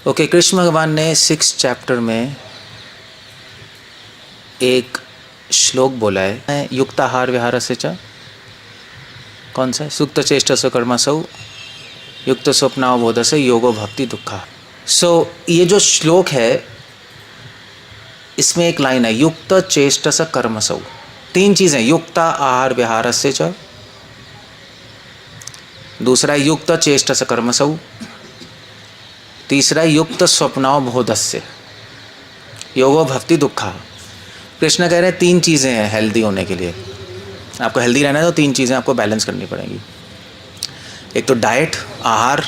Okay, Krishna भगवान ने 6 chapter में एक श्लोक बोला है, युक्ताहार विहारस्य च, कौन सा है? सुक्त चेष्टस्य कर्मसु युक्त स्वप्नावबोधस्य योगो भक्ति दुखा। ये जो श्लोक है इसमें एक लाइन है, युक्त चेष्टस्य कर्मसु। 3 चीज़ें, युक्ता आहार विहारस्य च, दूसरा है युक्त चेष्टस्य कर्मसु, तीसरा युक्त स्वप्नावबोधस्य योगो भक्ति दुखा। कृष्ण कह रहे हैं 3 चीज़ें हैं हेल्दी होने के लिए। आपको हेल्दी रहना है तो 3 चीज़ें आपको बैलेंस करनी पड़ेंगी। एक तो डाइट, आहार,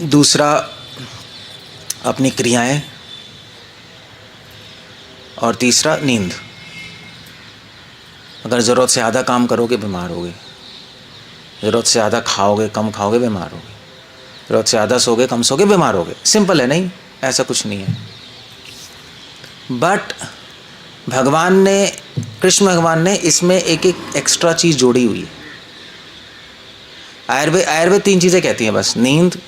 दूसरा अपनी क्रियाएं, और तीसरा नींद। अगर ज़रूरत से ज़्यादा काम करोगे बीमार होगे, ज़रूरत से ज़्यादा खाओगे कम खाओगे बीमार होगे, ज़रूरत से ज़्यादा सोगे कम सोगे बीमार होगे। सिंपल है, नहीं ऐसा कुछ नहीं है। बट भगवान ने, कृष्ण भगवान ने इसमें एक एक्स्ट्रा चीज़ जोड़ी हुई है। आयुर्वेद 3 चीज़ें कहती हैं बस, नींद,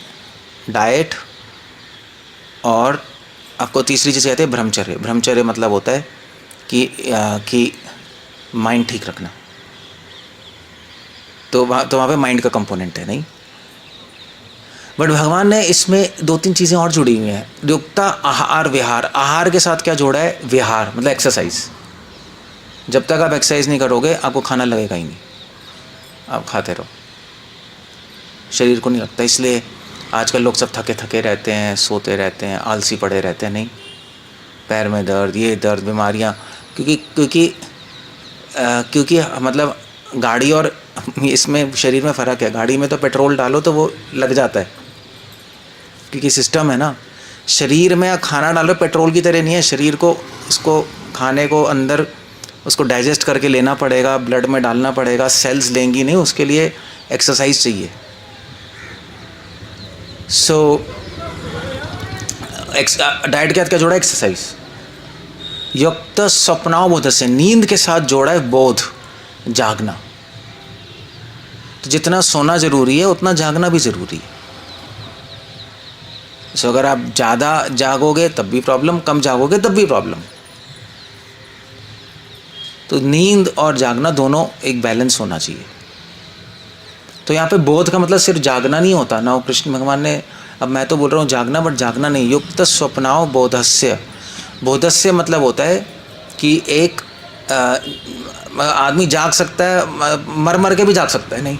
डाइट और आपको तीसरी चीज़ कहते हैं ब्रह्मचर्य। ब्रह्मचर्य मतलब होता है कि माइंड ठीक रखना। तो वहाँ पे माइंड का कंपोनेंट है, नहीं। बट भगवान ने इसमें 2-3 चीज़ें और जुड़ी हुई हैं। युक्ता आहार विहार, आहार के साथ क्या जोड़ा है? विहार मतलब एक्सरसाइज। जब तक आप एक्सरसाइज नहीं करोगे आपको खाना लगेगा ही नहीं, आप खाते रहो, शरीर को नहीं लगता। इसलिए आजकल लोग सब थके थके रहते हैं, सोते रहते हैं, आलसी पड़े रहते हैं, नहीं, पैर में दर्द, ये दर्द, बीमारियाँ, क्योंकि मतलब गाड़ी और इसमें शरीर में फ़र्क है। गाड़ी में तो पेट्रोल डालो तो वो लग जाता है, क्योंकि सिस्टम है ना। शरीर में खाना डालो पेट्रोल की तरह नहीं है। शरीर को, इसको खाने को अंदर उसको डाइजेस्ट करके लेना पड़ेगा, ब्लड में डालना पड़ेगा, सेल्स लेंगी नहीं, उसके लिए एक्सरसाइज चाहिए। डाइट के साथ क्या जोड़ा है? एक्सरसाइज। युक्त स्वप्नावबोध से, नींद के साथ जोड़ा है बोध, जागना। तो जितना सोना ज़रूरी है उतना जागना भी ज़रूरी है। अगर आप ज़्यादा जागोगे तब भी प्रॉब्लम, कम जागोगे तब भी प्रॉब्लम। तो नींद और जागना दोनों एक बैलेंस होना चाहिए। तो यहाँ पे बोध का मतलब सिर्फ जागना नहीं होता ना। कृष्ण भगवान ने, अब मैं तो बोल रहा हूँ जागना, बट जागना नहीं। युक्त स्वप्नावबोधस्य, बोधस्य मतलब होता है कि एक आदमी जाग सकता है, मर के भी जाग सकता है, नहीं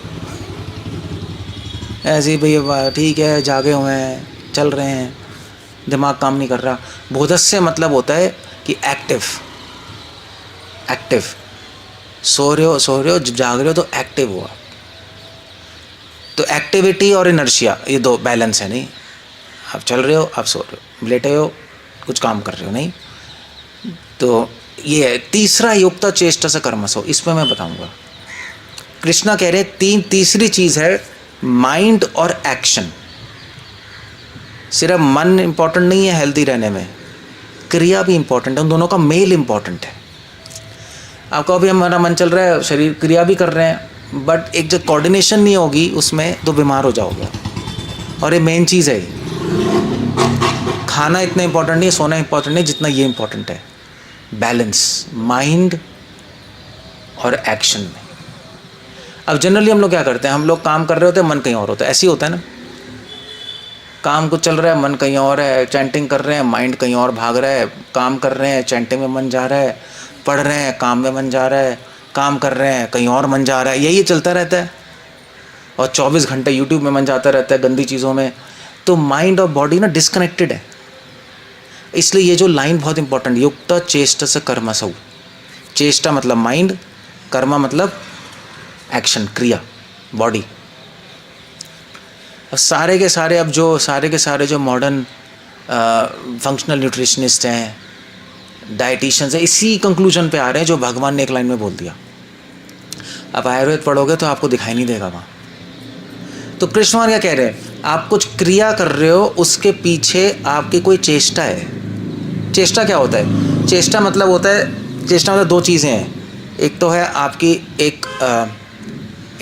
ऐसे ही भैया ठीक है जागे हुए हैं, चल रहे हैं, दिमाग काम नहीं कर रहा। बोधस्य मतलब होता है कि एक्टिव, सो रहे हो, जाग रहे हो तो एक्टिव हुआ। तो एक्टिविटी और इनर्शिया, ये 2 बैलेंस है, नहीं। आप चल रहे हो, आप सो रहे हो, लेटे हो, कुछ काम कर रहे हो, नहीं। तो ये है। तीसरा युक्त चेष्टस्य कर्मसु, इसमें मैं बताऊंगा। कृष्णा कह रहे हैं तीसरी चीज़ है माइंड और एक्शन। सिर्फ मन इंपॉर्टेंट नहीं है हेल्दी रहने में, क्रिया भी इंपॉर्टेंट है। उन दोनों का मेल इंपॉर्टेंट है। आपका अभी हमारा मन चल रहा है, शरीर क्रिया भी कर रहे हैं, बट एक जो कोऑर्डिनेशन नहीं होगी उसमें तो बीमार हो जाओगे। और ये मेन चीज़ है। खाना इतना इंपॉर्टेंट नहीं है, सोना इंपॉर्टेंट नहीं जितना ये इंपॉर्टेंट है, बैलेंस माइंड और एक्शन में। अब जनरली हम लोग क्या करते हैं, हम लोग काम कर रहे होते हैं, मन कहीं और होता है। ऐसे ही होता है ना, काम कुछ चल रहा है, मन कहीं और है, चैंटिंग कर रहे हैं, माइंड कहीं और भाग रहा है, काम कर रहे हैं, चैंटिंग में मन जा रहा है, पढ़ रहे हैं, काम में मन जा रहा है, काम कर रहे हैं, कहीं और मन जा रहा है, यही चलता रहता है। और 24 घंटे यूट्यूब में मन जाता रहता है, गंदी चीज़ों में। तो माइंड और बॉडी ना डिस्कनेक्टेड है। इसलिए ये जो लाइन बहुत इंपॉर्टेंट, युक्त चेष्टस्य कर्मसु। चेष्टा मतलब माइंड, कर्म मतलब एक्शन, क्रिया, बॉडी। सारे के सारे जो मॉडर्न फंक्शनल न्यूट्रिशनिस्ट हैं, डाइटिशियंस हैं, इसी कंक्लूजन पे आ रहे हैं जो भगवान ने एक लाइन में बोल दिया। आप आयुर्वेद पढ़ोगे तो आपको दिखाई नहीं देगा वहाँ। तो कृष्ण भगवान क्या कह रहे हैं, आप कुछ क्रिया कर रहे हो, उसके पीछे आपकी कोई चेष्टा है। चेष्टा क्या होता है? चेष्टा मतलब 2 चीज़ें हैं। एक तो है आपकी एक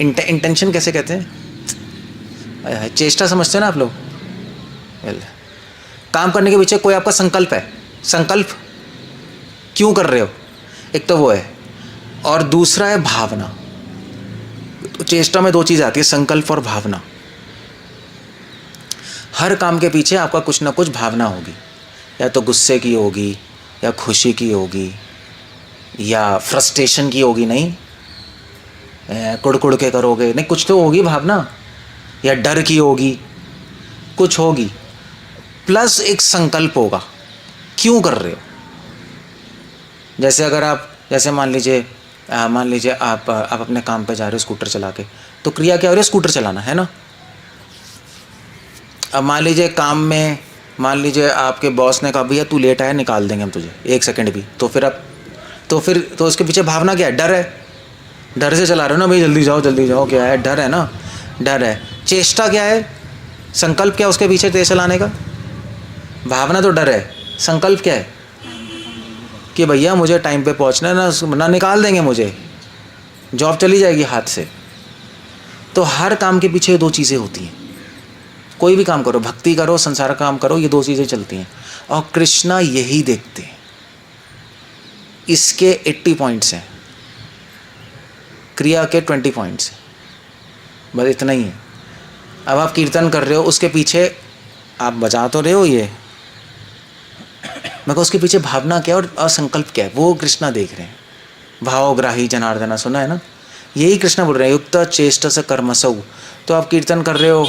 इंटेंशन, कैसे कहते हैं, चेष्टा समझते हो ना आप लोग? काम करने के पीछे कोई आपका संकल्प है, संकल्प क्यों कर रहे हो, एक तो वो है, और दूसरा है भावना। तो चेष्टा में दो चीज़ आती है, संकल्प और भावना। हर काम के पीछे आपका कुछ ना कुछ भावना होगी, या तो गुस्से की होगी, या खुशी की होगी, या फ्रस्ट्रेशन की होगी, नहीं कुड़ के करोगे, नहीं कुछ तो होगी भावना, या डर की होगी, कुछ होगी, प्लस एक संकल्प होगा क्यों कर रहे हो। जैसे अगर आप, जैसे मान लीजिए आप अपने काम पे जा रहे हो स्कूटर चला के, तो क्रिया क्या हो रही है, स्कूटर चलाना है ना। अब मान लीजिए काम में, मान लीजिए आपके बॉस ने कहा भैया तू लेट आया, निकाल देंगे हम तुझे 1 सेकंड भी, तो फिर उसके पीछे भावना क्या है, डर है, डर से चला रहे हो ना भाई, जल्दी जाओ, क्या है, डर है ना, डर है। चेष्टा क्या है, संकल्प क्या है उसके पीछे तेज चलाने का, भावना तो डर है, संकल्प क्या है कि भैया मुझे टाइम पे पहुंचना है ना निकाल देंगे मुझे, जॉब चली जाएगी हाथ से। तो हर काम के पीछे 2 चीज़ें होती हैं, कोई भी काम करो, भक्ति करो, संसार का काम करो, ये 2 चीज़ें चलती हैं, और कृष्णा यही देखते हैं। इसके 80 पॉइंट्स हैं, क्रिया के 20 पॉइंट्स हैं, बस इतना ही है। अब आप कीर्तन कर रहे हो, उसके पीछे आप बजा तो रहे हो, ये मैं कहूँ उसके पीछे भावना क्या है और संकल्प क्या है, वो कृष्णा देख रहे हैं। भावग्राही जनार्दना, सुना है ना, यही कृष्णा बोल रहे हैं, युक्त चेष्ट से कर्मसौ। तो आप कीर्तन कर रहे हो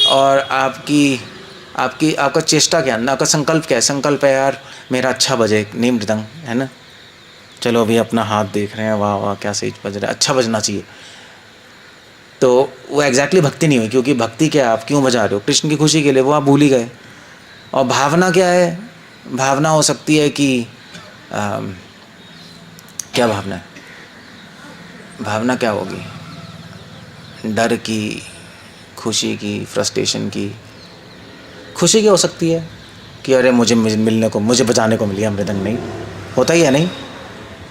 और आपका चेष्टा क्या है, आपका संकल्प क्या है, संकल्प है यार मेरा अच्छा बजे नीम मृदंग, है ना, चलो अभी अपना हाथ देख रहे हैं, वाह वाह क्या सही बज रहा है, अच्छा बजना चाहिए। तो वो एग्जैक्टली भक्ति नहीं हुई, क्योंकि भक्ति क्या है, आप क्यों बजा रहे हो, कृष्ण की खुशी के लिए, वो आप भूल ही गए। और भावना क्या है, भावना हो सकती है कि क्या भावना है, भावना क्या होगी, डर की, खुशी की, फ्रस्ट्रेशन की। खुशी की हो सकती है कि अरे मुझे मिलने को, मुझे बजाने को मिल गया मृदंग, नहीं होता ही है नहीं,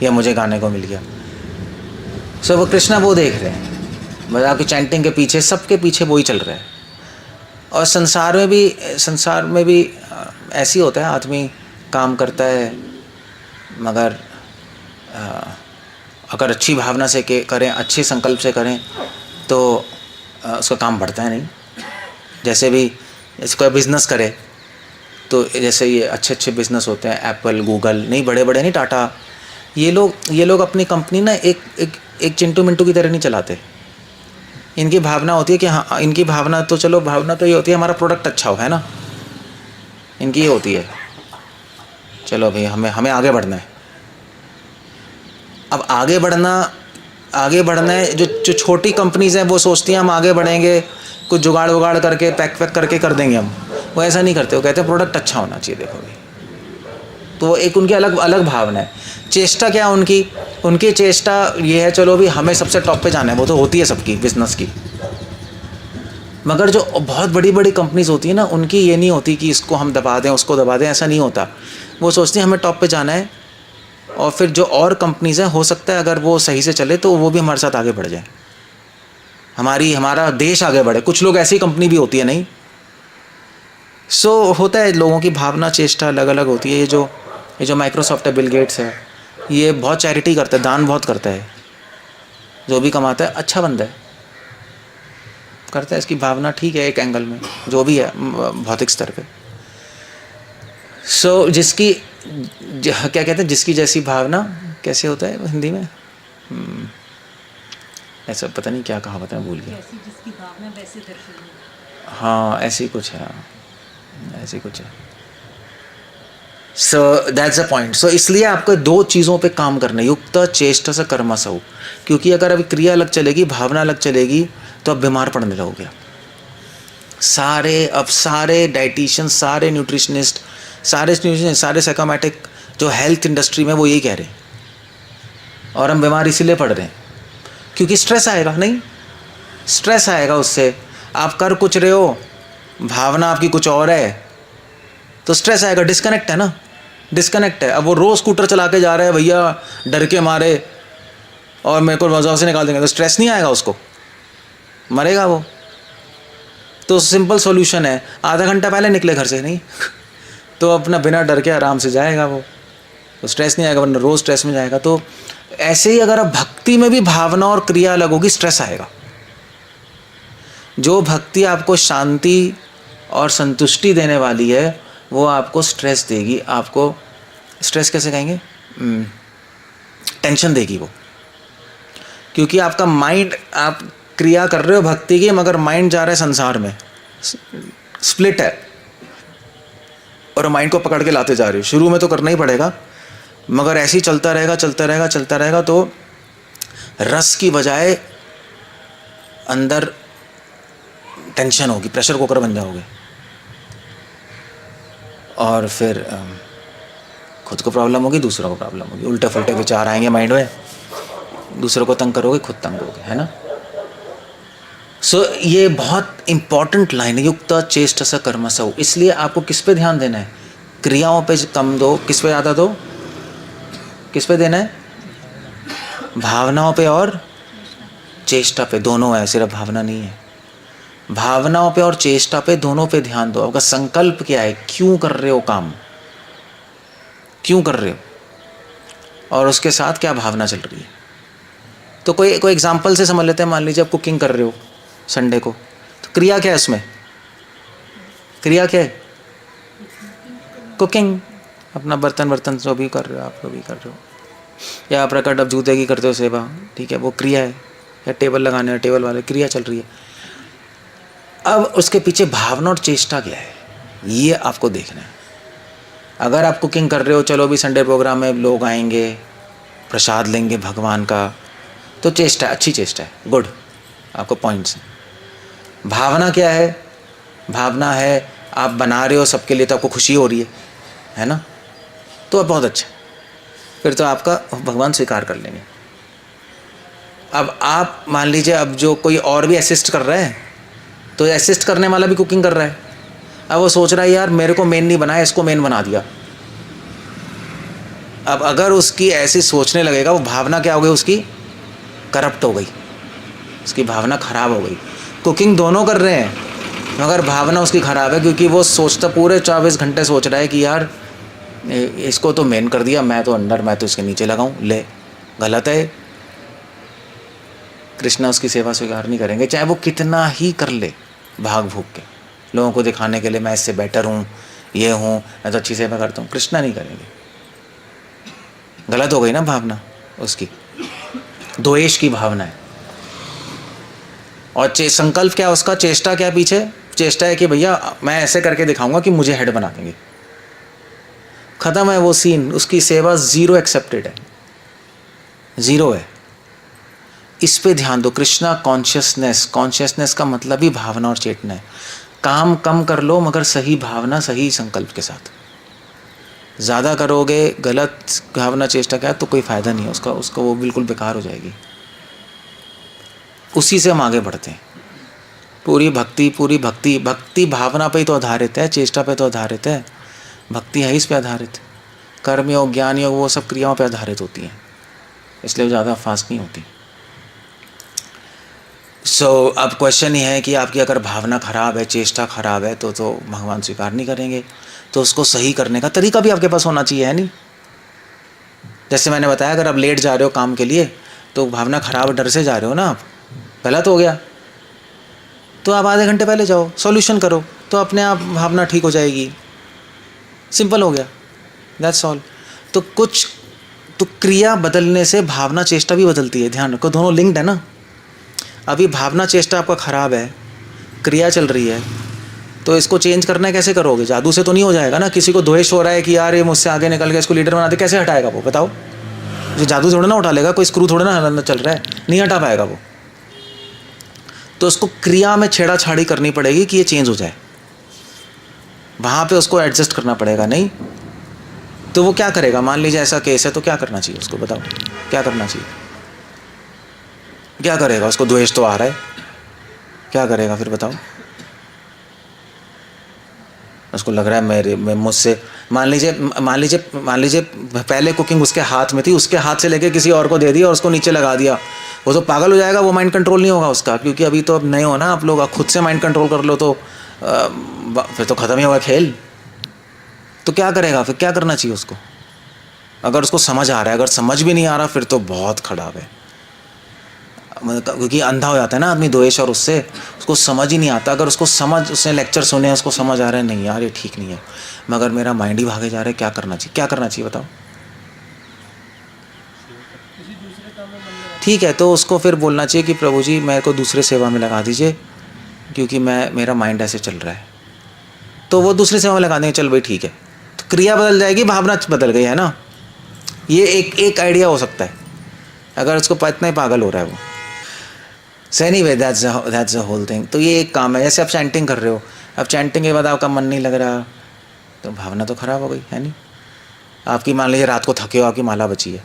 या मुझे गाने को मिल गया। सो वो कृष्णा वो देख रहे हैं, बस आपकी चैंटिंग के पीछे, सबके पीछे वही चल रहा है। और संसार में भी ऐसी होता है, आदमी काम करता है मगर अगर अच्छी भावना से करें, अच्छे संकल्प से करें, तो उसका काम बढ़ता है नहीं। जैसे भी कोई बिज़नेस करे, तो जैसे ये अच्छे बिज़नेस होते हैं, एप्पल, गूगल, नहीं बड़े नहीं, टाटा, ये लोग अपनी कंपनी ना एक चिंटू मिंटू की तरह नहीं चलाते। इनकी भावना होती है कि हाँ, इनकी भावना तो चलो, भावना तो ये होती है हमारा प्रोडक्ट अच्छा हो, है ना, इनकी ये होती है, चलो भाई हमें आगे बढ़ना है। अब आगे बढ़ना है, जो छोटी कंपनीज़ हैं वो सोचती हैं हम आगे बढ़ेंगे, कुछ जुगाड़ करके पैक करके कर देंगे हम, वो ऐसा नहीं करते, वो कहते हैं प्रोडक्ट अच्छा होना चाहिए, देखो भाई। तो एक उनकी अलग भावना है। चेष्टा क्या उनकी चेष्टा ये है, चलो भी हमें सबसे टॉप पे जाना है, वो तो होती है सबकी बिजनेस की। मगर जो बहुत बड़ी कंपनीज होती है ना, उनकी ये नहीं होती कि इसको हम दबा दें, उसको दबा दें, ऐसा नहीं होता। वो सोचते हैं हमें टॉप पे जाना है, और फिर जो और कंपनीज हैं, हो सकता है अगर वो सही से चले तो वो भी हमारे साथ आगे बढ़ जाए, हमारा देश आगे बढ़े। कुछ लोग ऐसी कंपनी भी होती है, नहीं होता है, लोगों की भावना चेष्टा अलग अलग होती है। ये जो माइक्रोसॉफ्ट है, बिल गेट्स है, ये बहुत चैरिटी करता है, दान बहुत करता है, जो भी कमाता है अच्छा बंदा है, करता है, इसकी भावना ठीक है एक एंगल में, जो भी है भौतिक स्तर पे। जिसकी क्या कहते हैं, जिसकी जैसी भावना, कैसे होता है हिंदी में, ऐसा पता नहीं क्या कहावत है, भूल गया। जिसकी भावना वैसे दर्शन। हाँ ऐसी कुछ है, ऐसी कुछ है। So that's a point. सो इसलिए आपको 2 चीज़ों पे काम करना है, युक्त चेष्ट से कर्मसौ। क्योंकि अगर अभी क्रिया अलग चलेगी, भावना अलग चलेगी, तो अब बीमार पड़ने लगोगे। सारे डाइटिशियन, सारे न्यूट्रिशनिस्ट, सारे साइकोमैटिक जो हेल्थ इंडस्ट्री में, वो यही कह रहे हैं। और हम बीमार इसीलिए पड़ रहे हैं क्योंकि स्ट्रेस आएगा, नहीं स्ट्रेस आएगा उससे। आप कर कुछ रहे हो, भावना आपकी कुछ और है, तो स्ट्रेस आएगा, डिस्कनेक्ट है ना, डिस्कनेक्ट है। अब वो रोज़ स्कूटर चला के जा रहा है भैया डर के मारे, और मेरे को वजह से निकाल देंगे, तो स्ट्रेस नहीं आएगा उसको, मरेगा वो। तो सिंपल सॉल्यूशन है, आधा घंटा पहले निकले घर से, नहीं तो अपना बिना डर के आराम से जाएगा वो, तो स्ट्रेस नहीं आएगा, वरना रोज़ स्ट्रेस में जाएगा। तो ऐसे ही अगर आप भक्ति में भी भावना और क्रिया अलग होगी, स्ट्रेस आएगा। जो भक्ति आपको शांति और संतुष्टि देने वाली है वो आपको स्ट्रेस देगी। आपको स्ट्रेस कैसे कहेंगे, टेंशन देगी वो, क्योंकि आपका माइंड, आप क्रिया कर रहे हो भक्ति की, मगर माइंड जा रहा है संसार में, स्प्लिट है, और माइंड को पकड़ के लाते जा रहे हो। शुरू में तो करना ही पड़ेगा, मगर ऐसे ही चलता रहेगा चलता रहेगा चलता रहेगा, तो रस की बजाय अंदर टेंशन होगी, प्रेशर कुकर बन जाओगे, और फिर खुद को प्रॉब्लम होगी, दूसरों को प्रॉब्लम होगी, उल्टे फुल्टे विचार आएंगे माइंड में, दूसरों को तंग करोगे, खुद तंग होगे, है ना। सो ये बहुत इंपॉर्टेंट लाइन है, युक्त चेष्टस कर्मसु। इसलिए आपको किस पे ध्यान देना है, क्रियाओं पे कम दो, किस पे ज़्यादा दो, किस पे देना है, भावनाओं पे और चेष्टा पे, दोनों है, सिर्फ भावना नहीं है। भावनाओं पे और चेष्टा पे, दोनों पे ध्यान दो। आपका संकल्प क्या है, क्यों कर रहे हो काम, क्यों कर रहे हो, और उसके साथ क्या भावना चल रही है। तो कोई एग्जांपल से समझ लेते हैं। मान लीजिए आप कुकिंग कर रहे हो संडे को, तो क्रिया क्या है उसमें, क्रिया क्या है, कुकिंग, अपना बर्तन जो भी कर रहे हो आप, जो भी कर रहे हो, या प्रकट अब जूते की करते हो सेवा, ठीक है, वो क्रिया है, या टेबल लगाने, टेबल वाले, क्रिया चल रही है। अब उसके पीछे भावना और चेष्टा क्या है, ये आपको देखना है। अगर आप कुकिंग कर रहे हो, चलो अभी संडे प्रोग्राम में लोग आएंगे, प्रसाद लेंगे भगवान का, तो चेष्टा, अच्छी चेष्टा है, गुड, आपको पॉइंट्स। भावना क्या है, भावना है आप बना रहे हो सबके लिए, तो आपको खुशी हो रही है ना, तो बहुत अच्छा, फिर तो आपका भगवान स्वीकार कर लेंगे। अब आप मान लीजिए, अब जो कोई और भी असिस्ट कर रहा है, तो असिस्ट करने वाला भी कुकिंग कर रहा है, अब वो सोच रहा है यार मेरे को मेन नहीं बनाया, इसको मेन बना दिया। अब अगर उसकी ऐसी सोचने लगेगा, वो भावना क्या हो गई उसकी, करप्ट हो गई, उसकी भावना खराब हो गई। कुकिंग दोनों कर रहे हैं, मगर भावना उसकी खराब है, क्योंकि वो सोचता पूरे 24 घंटे सोच रहा है कि यार इसको तो मेन कर दिया, मैं तो अंडर, मैं तो इसके नीचे लगाऊं, ले, गलत है। कृष्णा उसकी सेवा स्वीकार नहीं करेंगे, चाहे वो कितना ही कर ले भाग भूग के, लोगों को दिखाने के लिए मैं इससे बेटर हूँ, ये हूँ, मैं तो अच्छी सेवा करता हूँ, कृष्णा नहीं करेंगे। गलत हो गई ना भावना उसकी, द्वेष की भावना है। और संकल्प क्या उसका, चेष्टा क्या पीछे, चेष्टा है कि भैया मैं ऐसे करके दिखाऊंगा कि मुझे हेड बना देंगे, खत्म है वो सीन, उसकी सेवा जीरो एक्सेप्टेड है, जीरो है। इस पे ध्यान दो। कृष्णा कॉन्शियसनेस, कॉन्शियसनेस का मतलब ही भावना और चेतना है। काम कम कर लो, मगर सही भावना सही संकल्प के साथ। ज़्यादा करोगे, गलत भावना चेष्टा क्या, तो कोई फ़ायदा नहीं है उसका वो बिल्कुल बेकार हो जाएगी। उसी से हम आगे बढ़ते हैं। पूरी भक्ति भावना पे ही तो आधारित है, चेष्टा पे तो आधारित है, भक्ति है इस पे आधारित। कर्म योग, ज्ञान योग, वो सब क्रियाओं पे आधारित होती हैं, इसलिए वो ज़्यादा फास्ट नहीं होती। अब क्वेश्चन ये है कि आपकी अगर भावना खराब है, चेष्टा खराब है, तो भगवान स्वीकार नहीं करेंगे। तो उसको सही करने का तरीका भी आपके पास होना चाहिए, है नहीं। जैसे मैंने बताया, अगर आप लेट जा रहे हो काम के लिए, तो भावना खराब, डर से जा रहे हो ना आप, गलत हो गया, तो आप आधे घंटे पहले जाओ, सॉल्यूशन करो, तो अपने आप भावना ठीक हो जाएगी। सिंपल हो गया, दैट्स ऑल। तो क्रिया बदलने से भावना चेष्टा भी बदलती है, ध्यान रखो, दोनों लिंक्ड है ना। अभी भावना चेष्टा आपका ख़राब है, क्रिया चल रही है, तो इसको चेंज करना है, कैसे करोगे? जादू से तो नहीं हो जाएगा ना। किसी को द्वेष हो रहा है कि यार ये मुझसे आगे निकल गया, इसको लीडर बना दे, कैसे हटाएगा वो, बताओ? जो जादू थोड़ा ना उठा लेगा, कोई स्क्रू थोड़ा ना चल रहा है, नहीं हटा पाएगा वो। तो उसको क्रिया में छेड़ाछाड़ी करनी पड़ेगी कि ये चेंज हो जाए, वहाँ पे उसको एडजस्ट करना पड़ेगा। नहीं तो वो क्या करेगा? मान लीजिए ऐसा केस है, तो क्या करना चाहिए उसको, बताओ क्या करना चाहिए? क्या करेगा? उसको द्वेष तो आ रहा है, क्या करेगा फिर बताओ? उसको लग रहा है मैं मुझसे, मान लीजिए पहले कुकिंग उसके हाथ में थी, उसके हाथ से लेके किसी और को दे दिया और उसको नीचे लगा दिया, वो तो पागल हो जाएगा, वो माइंड कंट्रोल नहीं होगा उसका, क्योंकि अभी तो अब नए हो ना आप लोग, खुद से माइंड कंट्रोल कर लो तो फिर तो ख़त्म ही होगा खेल। तो क्या करेगा फिर, क्या करना चाहिए उसको? अगर उसको समझ आ रहा है, अगर समझ भी नहीं आ रहा फिर तो बहुत खराब है, क्योंकि अंधा हो जाता है ना आदमी द्वेष और उससे, उसको समझ ही नहीं आता। अगर उसको समझ, उसने लेक्चर सुने, उसको समझ आ रहा है नहीं यार ये ठीक नहीं है, मगर मेरा माइंड ही भागे जा रहा है, क्या करना चाहिए? क्या करना चाहिए बताओ? ठीक है, तो उसको फिर बोलना चाहिए कि प्रभु जी मेरे को दूसरे सेवा में लगा दीजिए, क्योंकि मेरा माइंड ऐसे चल रहा है। तो वो दूसरी सेवा में लगा देंगे, चल भाई ठीक है, तो क्रिया बदल जाएगी, भावना बदल गई है ना। ये एक आइडिया हो सकता है, अगर उसको इतना ही पागल हो रहा है वो। So anyway that's the whole thing. तो ये एक काम है। जैसे आप चैंटिंग कर रहे हो, अब चैंटिंग के बाद आपका मन नहीं लग रहा, तो भावना तो ख़राब हो गई है नहीं। आपकी मान लीजिए रात को थके हो, आपकी माला बची है,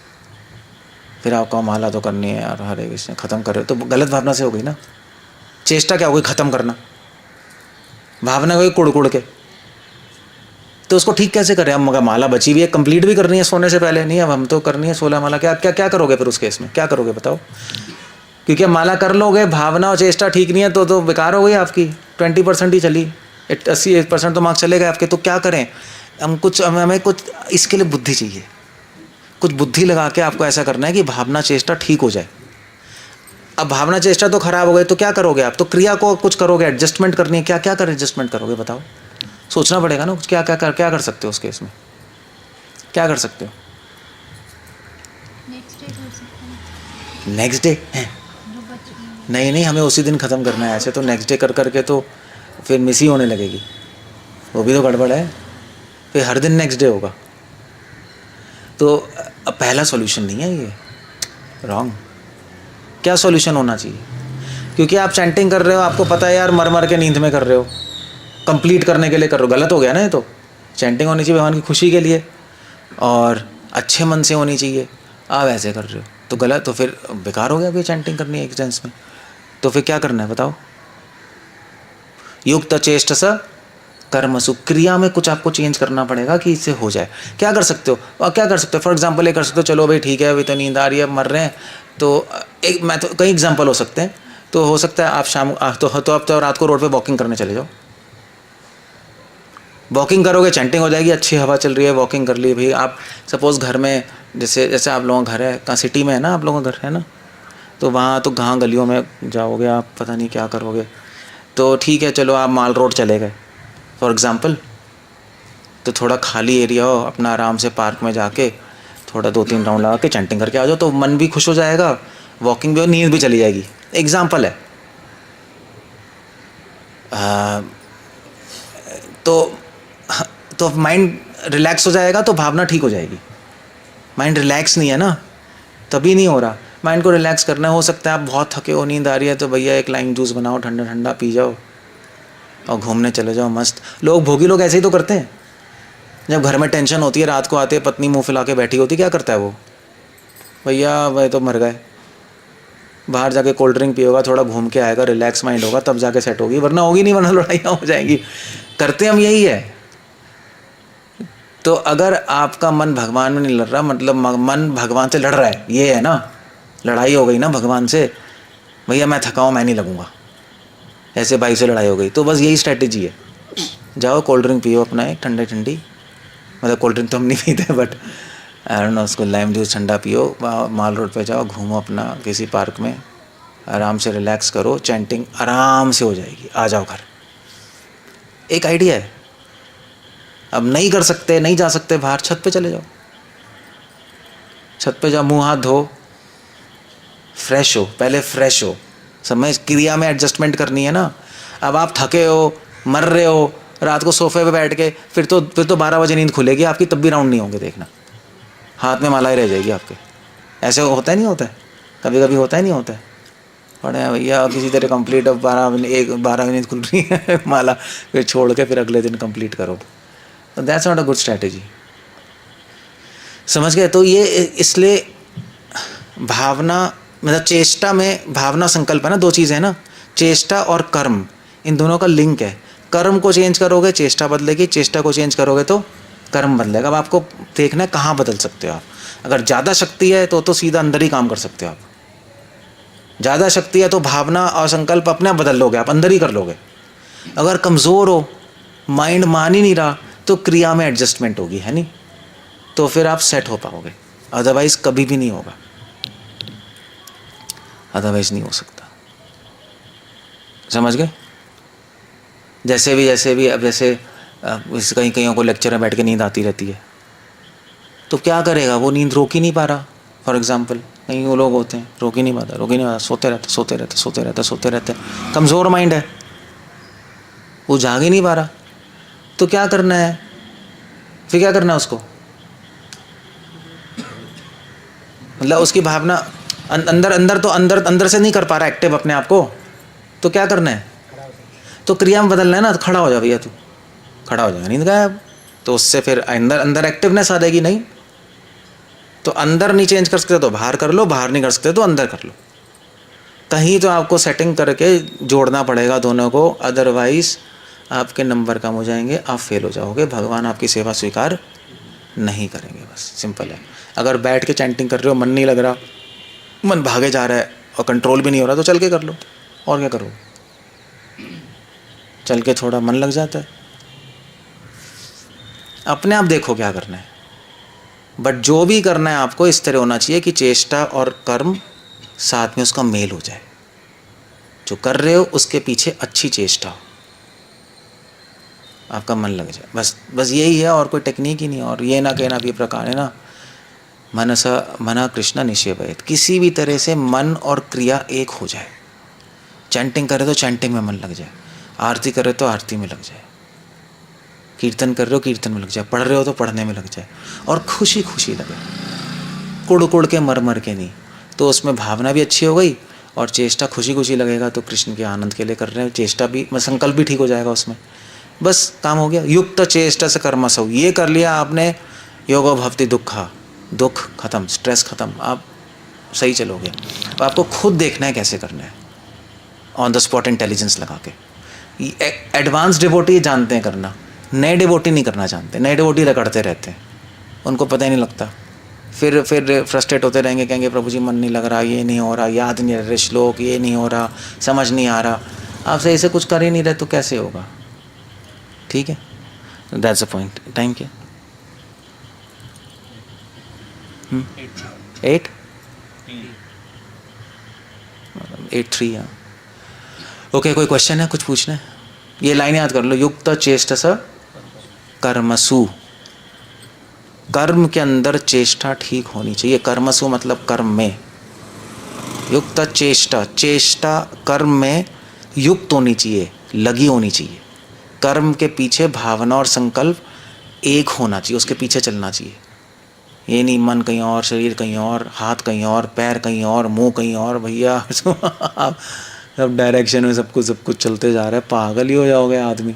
फिर आपको माला तो करनी है और हरे कृष्ण ख़त्म कर रहे हो, तो गलत भावना से हो गई ना। चेष्टा क्या हो गई? ख़त्म करना। भावना हो गई कुड़ के। तो उसको ठीक कैसे करें? अब मगर माला बची हुई है, कंप्लीट भी करनी है सोने से पहले, नहीं अब हम तो करनी है 16 माला। क्या करोगे फिर उस केस में? क्या करोगे बताओ? क्योंकि अब माला कर लोगे, भावना और चेष्टा ठीक नहीं है तो बेकार हो गई आपकी। 20% ही चली, 80% तो मार्क्स चले गए आपके। तो क्या करें? हमें कुछ इसके लिए बुद्धि चाहिए, कुछ बुद्धि लगा के आपको ऐसा करना है कि भावना चेष्टा ठीक हो जाए। अब भावना चेष्टा तो खराब हो गई, तो क्या करोगे आप? तो क्रिया को कुछ करोगे, एडजस्टमेंट करनी है। क्या कर एडजस्टमेंट करोगे बताओ? सोचना पड़ेगा ना कुछ, क्या कर सकते हो उस केस में? क्या कर सकते हो? नेक्स्ट डे है? नहीं, हमें उसी दिन ख़त्म करना है। ऐसे तो नेक्स्ट डे कर करके तो फिर मिस ही होने लगेगी, वो भी तो गड़बड़ है। फिर हर दिन नेक्स्ट डे होगा, तो अब पहला सॉल्यूशन नहीं है ये, रॉन्ग। क्या सॉल्यूशन होना चाहिए? क्योंकि आप चैंटिंग कर रहे हो, आपको पता है यार मर के नींद में कर रहे हो, कंप्लीट करने के लिए कर रहे हो, गलत हो गया ना ये तो। चैंटिंग होनी चाहिए भगवान की खुशी के लिए और अच्छे मन से होनी चाहिए, आप ऐसे कर रहे हो तो गलत, तो फिर बेकार हो गया। अभी चैंटिंग करनी है एक सेंस में, तो फिर क्या करना है बताओ? युक्त चेष्टस कर्मसु, क्रिया में कुछ आपको चेंज करना पड़ेगा कि इससे हो जाए। क्या कर सकते हो? और क्या कर सकते हो? फॉर एग्जांपल ये कर सकते हो, चलो भाई ठीक है अभी तो नींद आ रही है, मर रहे हैं, तो एक मैं तो कई एग्जांपल हो सकते हैं। तो हो सकता है आप शाम तो आप तो रात को रोड पे वॉकिंग करने चले जाओ। वॉकिंग करोगे, चैंटिंग हो जाएगी, अच्छी हवा चल रही है, वॉकिंग कर ली भाई। आप सपोज़ घर में, जैसे आप लोगों का घर है, कहाँ सिटी में है ना आप लोगों का घर है ना, तो वहाँ तो कहाँ गलियों में जाओगे आप, पता नहीं क्या करोगे। तो ठीक है चलो आप माल रोड चले गए फॉर एग्ज़ाम्पल, तो थोड़ा खाली एरिया हो, अपना आराम से पार्क में जाके थोड़ा 2-3 राउंड लगा के चैंटिंग करके आ जाओ, तो मन भी खुश हो जाएगा, वॉकिंग भी हो, नींद भी चली जाएगी। एग्ज़ाम्पल है। तो माइंड रिलैक्स हो जाएगा, तो भावना ठीक हो जाएगी। माइंड रिलैक्स नहीं है ना, तभी नहीं हो रहा। माइंड को रिलैक्स करना हो सकता है आप बहुत थके हो, नींद आ रही है, तो भैया एक लाइम जूस बनाओ, ठंडा ठंडा पी जाओ और घूमने चले जाओ मस्त। भोगी लोग ऐसे ही तो करते हैं। जब घर में टेंशन होती है, रात को आते हैं, पत्नी मुंह फैला के बैठी होती, क्या करता है वो? भैया वह तो मर गए, बाहर जाके कोल्ड ड्रिंक पिएगा, थोड़ा घूम के आएगा, रिलैक्स माइंड होगा, तब जाके सेट होगी, वरना होगी नहीं, वरना लड़ाइयाँ हो जाएंगी। करते हम यही है। तो अगर आपका मन भगवान में नहीं लड़ रहा, मतलब मन भगवान से लड़ रहा है, ये है ना, लड़ाई हो गई ना भगवान से, भैया मैं थका हूँ, मैं नहीं लगूंगा, ऐसे भाई से लड़ाई हो गई। तो बस यही स्ट्रैटेजी है, जाओ कोल्ड ड्रिंक पियो अपना एक ठंडी, मतलब कोल्ड ड्रिंक तो हम नहीं पीते, बट आई डोंट नो, उसको लाइम जूस ठंडा पियो, माल रोड पे जाओ, घूमो अपना किसी पार्क में, आराम से रिलैक्स करो, चैंटिंग आराम से हो जाएगी, आ जाओ घर। एक आइडिया है। अब नहीं कर सकते, नहीं जा सकते बाहर, छत पे चले जाओ, छत पे जाओ, मुंह हाथ धो, फ्रेश हो, पहले फ्रेश हो। समय क्रिया में एडजस्टमेंट करनी है ना। अब आप थके हो, मर रहे हो, रात को सोफे पे बैठ के, फिर तो 12 बजे नींद खुलेगी आपकी, तब भी राउंड नहीं होंगे, देखना हाथ में माला ही रह जाएगी आपके। ऐसे होता है नहीं होता है? कभी कभी होता है नहीं होता है? पढ़े भैया किसी तरह कंप्लीट, अब 12 मिनट खुल रही है माला, फिर छोड़ के फिर अगले दिन कंप्लीट करो। तो that's not a good strategy, समझ गए? तो ये इसलिए भावना, मतलब चेष्टा में भावना संकल्प है ना, 2 चीज़ें हैं ना, चेष्टा और कर्म, इन दोनों का लिंक है। कर्म को चेंज करोगे चेष्टा बदलेगी, चेष्टा को चेंज करोगे तो कर्म बदलेगा। अब आपको देखना है कहाँ बदल सकते हो आप। अगर ज़्यादा शक्ति है तो सीधा अंदर ही काम कर सकते हो आप, ज़्यादा शक्ति है तो भावना और संकल्प अपने आप बदल लोगे, आप अंदर ही कर लोगे। अगर कमज़ोर हो, माइंड मान ही नहीं रहा, तो क्रिया में एडजस्टमेंट होगी, है नहीं, तो फिर आप सेट हो पाओगे, अदरवाइज़ कभी भी नहीं होगा, अदरवाइज़ नहीं हो सकता। समझ गए? जैसे भी अब जैसे कहीं कईयों को लेक्चर में बैठ के नींद आती रहती है, तो क्या करेगा, वो नींद रोक ही नहीं पा रहा। फॉर एग्जाम्पल कहीं वो लोग होते हैं रोक ही नहीं पाता, सोते रहते, कमज़ोर माइंड है, वो जाग ही नहीं पा रहा। तो क्या करना है फिर, क्या करना है उसको, मतलब उसकी भावना अंदर से नहीं कर पा रहा एक्टिव अपने आप को, तो क्या करना है, तो क्रिया में बदलना है ना। तो खड़ा हो जा भैया, तू खड़ा हो जाएगा, नींद गायब। तो उससे फिर अंदर एक्टिवनेस आ जाएगी। नहीं तो अंदर नहीं चेंज कर सकते तो बाहर कर लो, बाहर नहीं कर सकते तो अंदर कर लो। कहीं तो आपको सेटिंग करके जोड़ना पड़ेगा दोनों को, अदरवाइज आपके नंबर कम हो जाएंगे, आप फेल हो जाओगे, भगवान आपकी सेवा स्वीकार नहीं करेंगे। बस सिंपल है। अगर बैठ के चैंटिंग कर रहे हो, मन नहीं लग रहा, मन भागे जा रहा है और कंट्रोल भी नहीं हो रहा, तो चल के कर लो। और क्या करो, चल के थोड़ा मन लग जाता है, अपने आप देखो क्या करना है। बट जो भी करना है आपको इस तरह होना चाहिए कि चेष्टा और कर्म साथ में उसका मेल हो जाए। जो कर रहे हो उसके पीछे अच्छी चेष्टा हो, आपका मन लग जाए, बस यही है, और कोई टेक्निक ही नहीं। और ये ना कहना भी प्रकार है ना, मना कृष्ण निषेवयेत, किसी भी तरह से मन और क्रिया एक हो जाए। चैंटिंग करे तो चैंटिंग में मन लग जाए, आरती करे तो आरती में लग जाए, कीर्तन कर रहे हो कीर्तन में लग जाए, पढ़ रहे हो तो पढ़ने में लग जाए, और खुशी खुशी लगे, कुड़ के मर के नहीं। तो उसमें भावना भी अच्छी हो गई और चेष्टा खुशी खुशी लगेगा, तो कृष्ण के आनंद के लिए कर रहे हैं, चेष्टा भी, संकल्प भी ठीक हो जाएगा उसमें, बस काम हो गया। युक्त चेष्टा से कर्मसु, ये कर लिया आपने, योगो भवति दुखा, दुख खत्म, स्ट्रेस खत्म, आप सही चलोगे। तो आपको खुद देखना है कैसे करना है, ऑन द स्पॉट इंटेलिजेंस लगा के। एडवांस डिवोटी जानते हैं करना, नए डिवोटी नहीं करना जानते। नए डिवोटी रगड़ते रहते हैं, उनको पता ही नहीं लगता, फिर फ्रस्ट्रेट होते रहेंगे, कहेंगे प्रभु जी मन नहीं लग रहा, ये नहीं हो रहा, याद नहीं रह रहे श्लोक, ये नहीं हो रहा, समझ नहीं आ रहा। आप सही से कुछ कर ही नहीं रहे तो कैसे होगा? ठीक है, दैट्स द पॉइंट। टाइम क्या? 8:03। हाँ, ओके। कोई क्वेश्चन है, कुछ पूछना है? ये लाइन याद कर लो, युक्त चेष्टस कर्मसु, कर्म के अंदर चेष्टा ठीक होनी चाहिए। कर्मसु मतलब कर्म में, युक्त चेष्टा, चेष्टा कर्म में युक्त होनी चाहिए, लगी होनी चाहिए। कर्म के पीछे भावना और संकल्प एक होना चाहिए, उसके पीछे चलना चाहिए। ये नहीं मन कहीं और, शरीर कहीं और, हाथ कहीं और, पैर कहीं और, मुंह कहीं और, भैया आप सब डायरेक्शन में सब कुछ चलते जा रहा है, पागल ही हो जाओगे आदमी,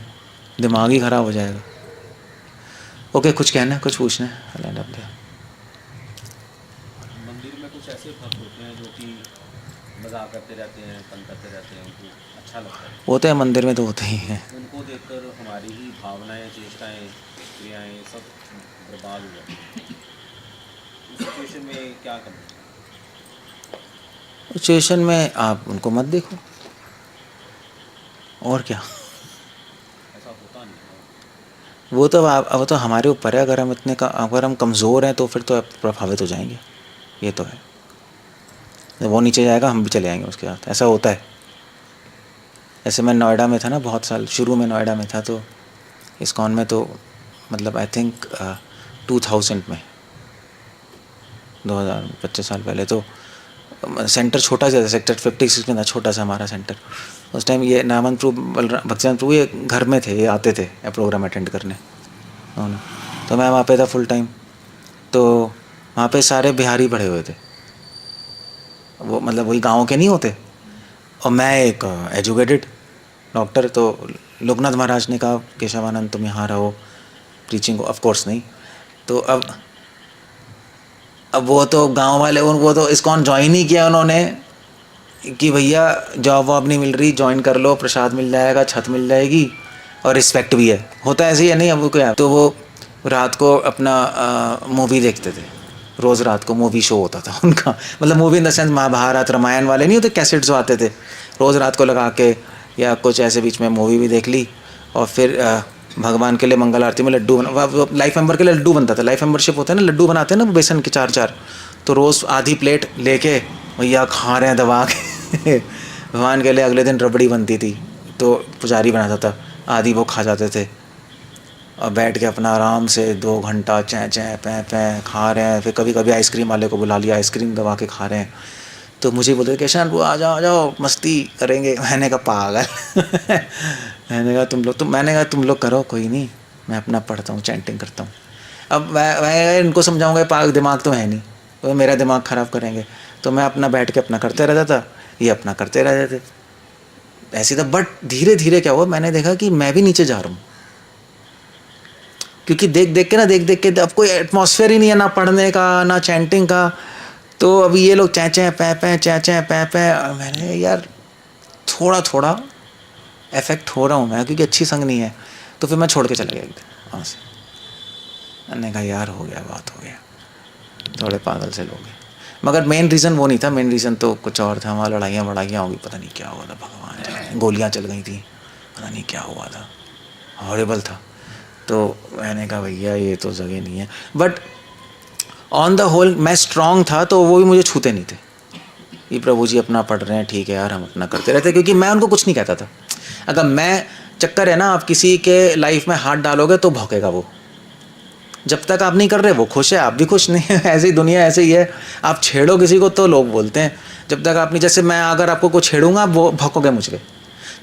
दिमाग ही खराब हो जाएगा। ओके, कुछ कहना है, कुछ पूछना है? मंदिर में कुछ ऐसे भक्त होते हैं जो कि मजाक करते रहते हैं, तंग करते रहते हैं, उनको अच्छा लगता है। होते हैं मंदिर में, तो होते ही हैं। उनको देखकर हमारी ही भावनाएं, चेष्टाएं, क्रियाएं सब बर्बाद हो जाती हैं। उस सिचुएशन में क्या करना? सिचुएशन में आप उनको मत देखो, और क्या। ऐसा होता नहीं है। वो तो हमारे ऊपर है। अगर हम कमज़ोर हैं तो फिर तो प्रभावित हो जाएंगे, ये तो है। वो नीचे जाएगा हम भी चले आएंगे उसके साथ, ऐसा होता है। ऐसे मैं नोएडा में था ना, बहुत साल शुरू में नोएडा में था, तो इस्कॉन में तो मतलब आई थिंक 2000 में, 2025 साल पहले, तो सेंटर छोटा सा था, सेक्टर 56 में था, छोटा सा हमारा सेंटर। उस टाइम ये नामन प्रभु, भक्तिनाथ प्रभु ये घर में थे, ये आते थे प्रोग्राम अटेंड करने, तो मैं वहाँ पे था फुल टाइम। तो वहाँ पे सारे बिहारी पढ़े हुए थे, वो मतलब वही गाँव के नहीं होते, और मैं एक एजुकेटेड डॉक्टर। तो लोकनाथ महाराज ने कहा केशवानंद तुम यहाँ रहो, प्रीचिंग को, ऑफ कोर्स नहीं। तो अब वो तो गांव वाले, वो तो इस्कॉन ज्वाइन ही किया उन्होंने कि भैया जॉब वॉब नहीं मिल रही, ज्वाइन कर लो, प्रसाद मिल जाएगा, छत मिल जाएगी, और रिस्पेक्ट भी है। होता है ऐसे ही है नहीं? अब वो क्या, तो वो रात को अपना मूवी देखते थे, रोज़ रात को मूवी शो होता था उनका, मतलब movie in the sense Mahabharat Ramayan वाले नहीं होते कैसेट्स जो आते थे, रोज़ रात को लगा के या कुछ ऐसे बीच में मूवी भी देख ली। और फिर भगवान के लिए मंगल आरती में लड्डू लाइफ मेंबर के लिए लड्डू बनता था, लाइफ मेंबरशिप होता है ना, लड्डू बनाते हैं ना बेसन के 4-4, तो रोज़ आधी प्लेट लेके भैया खा रहे हैं दबा के भगवान के लिए। अगले दिन रबड़ी बनती थी तो पुजारी बनाता था, आधी वो खा जाते थे और बैठ के अपना आराम से 2 घंटा चैं चैं पैं पैं खा रहे हैं। फिर कभी कभी आइसक्रीम वाले को बुला लिया, आइसक्रीम दबा के खा रहे हैं। तो मुझे बोलते किशन वो आ जाओ मस्ती करेंगे। मैंने कहा पागल मैंने कहा तुम लोग करो, कोई नहीं, मैं अपना पढ़ता हूँ, चैंटिंग करता हूँ। अब मैं इनको समझाऊँगा पागल, दिमाग तो है नहीं, वो मेरा दिमाग ख़राब करेंगे। तो मैं अपना बैठ के अपना करते रहता था, ये अपना करते रहते थे, ऐसे था। बट धीरे धीरे क्या हुआ, मैंने देखा कि मैं भी नीचे जा रहा हूँ, क्योंकि देख देख के अब कोई एटमॉस्फेयर ही नहीं है, ना पढ़ने का ना चैंटिंग का। तो अभी ये लोग चैं चैं पैं पैं चैं चैं पैं पैं, मैंने यार थोड़ा इफेक्ट हो रहा हूँ मैं, क्योंकि अच्छी संग नहीं है। तो फिर मैं छोड़ के चला गया एकदम वहाँ से। मैंने कहा यार हो गया, बात हो गया, थोड़े पागल से लोग हैं। मगर मेन रीज़न वो नहीं था, मेन रीज़न तो कुछ और था। वहाँ लड़ाइयाँ होगी, पता नहीं क्या हुआ था, भगवान जाने, गोलियाँ चल गई थी, पता नहीं क्या हुआ था, हॉरिबल था। तो मैंने कहा भैया ये तो जगह नहीं है। बट ऑन द होल मैं स्ट्रांग था, तो वो भी मुझे छूते नहीं थे। ये प्रभु जी अपना पढ़ रहे हैं, ठीक है यार, हम अपना करते रहते, क्योंकि मैं उनको कुछ नहीं कहता था। अगर मैं चक्कर है ना, आप किसी के लाइफ में हाथ डालोगे तो भौंकेगा वो। जब तक आप नहीं कर रहे वो खुश है, आप भी खुश नहीं है। ऐसी दुनिया ऐसे ही है, आप छेड़ो किसी को तो लोग बोलते हैं। जब तक आप नहीं, जैसे मैं अगर आपको कुछ छेड़ूंगा वो भौंकोगे मुझ पर,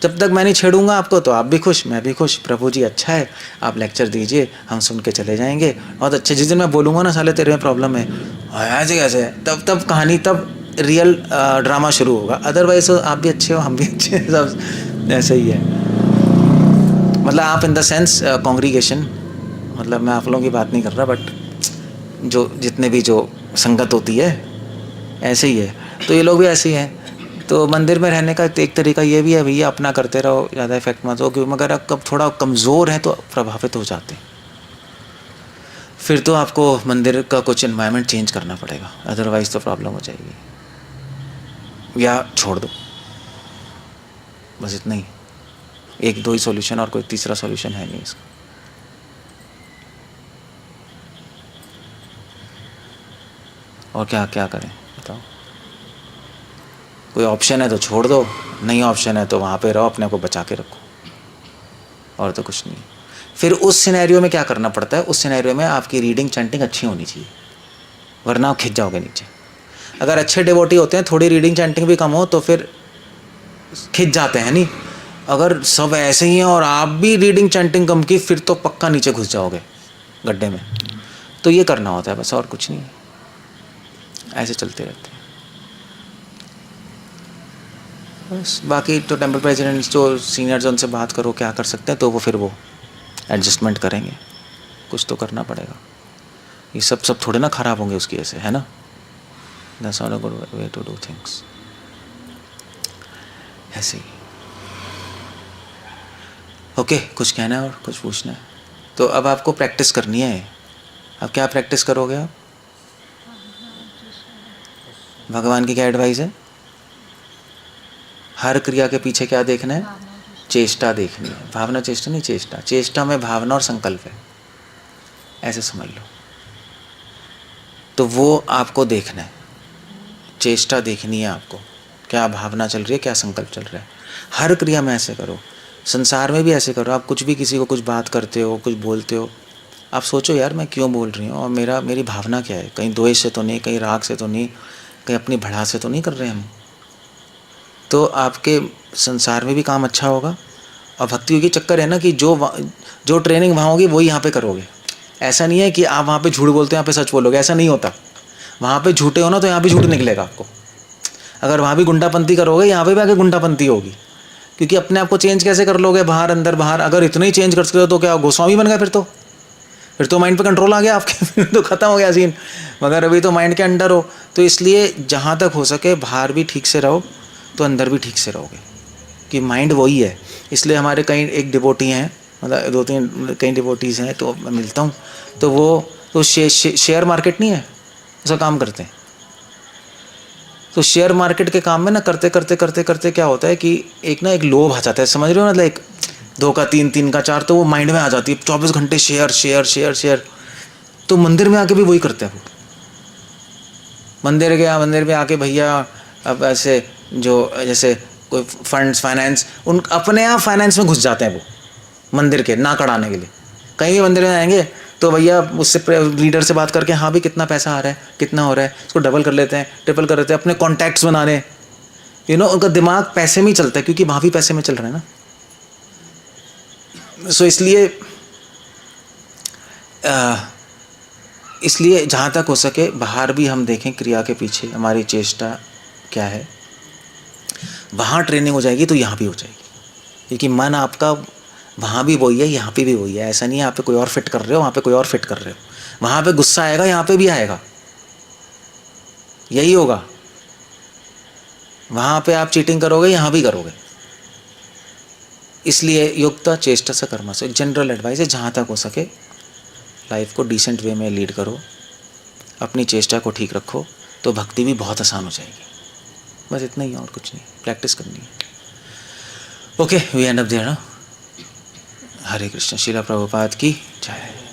जब तक मैं नहीं छेड़ूंगा आपको तो आप भी खुश, मैं भी खुश। प्रभु जी अच्छा है, आप लेक्चर दीजिए, हम सुन के चले जाएंगे, बहुत अच्छे। जिस दिन मैं बोलूँगा ना साले तेरे में प्रॉब्लम है, ऐसे कैसे, तब कहानी, तब रियल ड्रामा शुरू होगा। अदरवाइज आप भी अच्छे हो, हम भी अच्छे हैं, सब ऐसे ही है। मतलब आप इन द सेंस कॉन्ग्रीगेशन, मतलब मैं आप लोगों की बात नहीं कर रहा, बट जो जितने भी जो संगत होती है ऐसे ही है। तो ये लोग भी ऐसे ही हैं। तो मंदिर में रहने का एक तरीका ये भी है भैया, अपना करते रहो, ज़्यादा इफेक्ट मत हो। क्योंकि मगर आप थोड़ा कमज़ोर हैं तो प्रभावित हो जाते हैं, फिर तो आपको मंदिर का कुछ एनवायरनमेंट चेंज करना पड़ेगा, अदरवाइज़ तो प्रॉब्लम हो जाएगी, या छोड़ दो, बस इतना ही। 1-2 ही सॉल्यूशन, और कोई तीसरा सॉल्यूशन है नहीं इसका। और क्या क्या करें बताओ? कोई ऑप्शन है तो छोड़ दो, नहीं ऑप्शन है तो वहाँ पे रहो, अपने को बचा के रखो, और तो कुछ नहीं। फिर उस सिनेरियो में क्या करना पड़ता है, उस सिनेरियो में आपकी रीडिंग चैंटिंग अच्छी होनी चाहिए, वरना आप खिंच जाओगे नीचे। अगर अच्छे डिवोटी होते हैं, थोड़ी रीडिंग चैंटिंग भी कम हो तो फिर खिंच जाते हैं नहीं। अगर सब ऐसे ही हैं और आप भी रीडिंग चैंटिंग कम की, फिर तो पक्का नीचे घुस जाओगे गड्ढे में। तो ये करना होता है बस, और कुछ नहीं, ऐसे चलते रहते हैं बस। बाकी तो टेम्पल प्रेसिडेंट्स जो सीनियर्स उनसे बात करो क्या कर सकते हैं, तो वो फिर वो एडजस्टमेंट करेंगे, कुछ तो करना पड़ेगा। ये सब थोड़े ना ख़राब होंगे उसकी वजह से, है ना। That's not a good way to do things, ऐसे ही। ओके, कुछ कहना है और कुछ पूछना है? तो अब आपको प्रैक्टिस करनी है। अब क्या प्रैक्टिस करोगे आप? भगवान की क्या एडवाइस है? हर क्रिया के पीछे क्या देखना है? चेष्टा देखनी है। भावना चेष्टा नहीं, चेष्टा। चेष्टा में भावना और संकल्प है, ऐसे समझ लो। तो वो आपको देखना है, चेष्टा देखनी है आपको, क्या भावना चल रही है, क्या संकल्प चल रहा है। हर क्रिया में ऐसे करो, संसार में भी ऐसे करो। आप कुछ भी किसी को कुछ बात करते हो, कुछ बोलते हो, आप सोचो यार मैं क्यों बोल रही हूँ, और मेरी भावना क्या है। कहीं द्वेष से तो नहीं, कहीं राग से तो नहीं, कहीं अपनी भड़ास से तो नहीं कर रहे हम। तो आपके संसार में भी काम अच्छा होगा। और भक्ति योगी चक्कर है ना कि जो ट्रेनिंग वहाँ होगी वही यहाँ पे करोगे। ऐसा नहीं है कि आप वहाँ पे झूठ बोलते हो यहाँ पे सच बोलोगे, ऐसा नहीं होता। वहाँ पे झूठे हो ना तो यहाँ भी झूठ निकलेगा आपको। अगर वहाँ भी गुंडापंती करोगे, यहाँ पे भी आगे गुंडापंती होगी। क्योंकि अपने आप को चेंज कैसे कर लोगे, बाहर अंदर बाहर। अगर इतना ही चेंज कर सकते हो तो क्या गोस्वामी बन गए? फिर तो माइंड पे कंट्रोल आ गया आपके, फिर तो ख़त्म हो गया सीन। मगर अभी तो माइंड के अंडर हो। तो इसलिए जहाँ तक हो सके बाहर भी ठीक से रहो तो अंदर भी ठीक से रहोगे, कि माइंड वही है। इसलिए हमारे कई एक डिवोटी हैं, मतलब 2-3 कई डिवोटीज़ हैं, तो मैं मिलता हूँ। तो वो तो शेयर मार्केट नहीं है, उसका काम करते हैं। तो शेयर मार्केट के काम में ना करते करते करते करते क्या होता है कि एक लोभ आ जाता है, समझ रहे हो, मतलब एक 2 का 3, 3 का 4, तो वो माइंड में आ जाती है 24 घंटे शेयर शेयर शेयर शेयर। तो मंदिर में आके भी वही करते हैं वो। मंदिर गया, मंदिर में आके भैया अब ऐसे जो जैसे कोई फंड्स फाइनेंस, उन अपने आप फाइनेंस में घुस जाते हैं वो मंदिर के नाक अड़ाने के लिए। कहीं भी मंदिर में आएंगे तो भैया उससे लीडर से बात करके, हाँ भी कितना पैसा आ रहा है, कितना हो रहा है, उसको डबल कर लेते हैं, ट्रिपल कर लेते हैं, अपने कॉन्टैक्ट्स बना रहे हैं। उनका दिमाग पैसे में ही चलता है, क्योंकि वहाँ भी पैसे में चल रहा है ना। सो इसलिए जहाँ तक हो सके बाहर भी हम देखें क्रिया के पीछे हमारी चेष्टा क्या है। वहाँ ट्रेनिंग हो जाएगी तो यहाँ भी हो जाएगी, क्योंकि मन आपका वहाँ भी वही है, यहाँ पे भी वही है। ऐसा नहीं है यहाँ पे कोई और फिट कर रहे हो, वहाँ पे कोई और फिट कर रहे हो। वहाँ पे गुस्सा आएगा, यहाँ पे भी आएगा, यही होगा। वहाँ पे आप चीटिंग करोगे, यहाँ भी करोगे। इसलिए युक्ता चेष्टा स कर्म से जनरल एडवाइस है, जहाँ तक हो सके लाइफ को डिसेंट वे में लीड करो, अपनी चेष्टा को ठीक रखो, तो भक्ति भी बहुत आसान हो जाएगी। बस इतना ही, और कुछ नहीं, प्रैक्टिस करनी है। Okay, we end up there ना। हरे कृष्ण। श्रील प्रभुपाद की जय।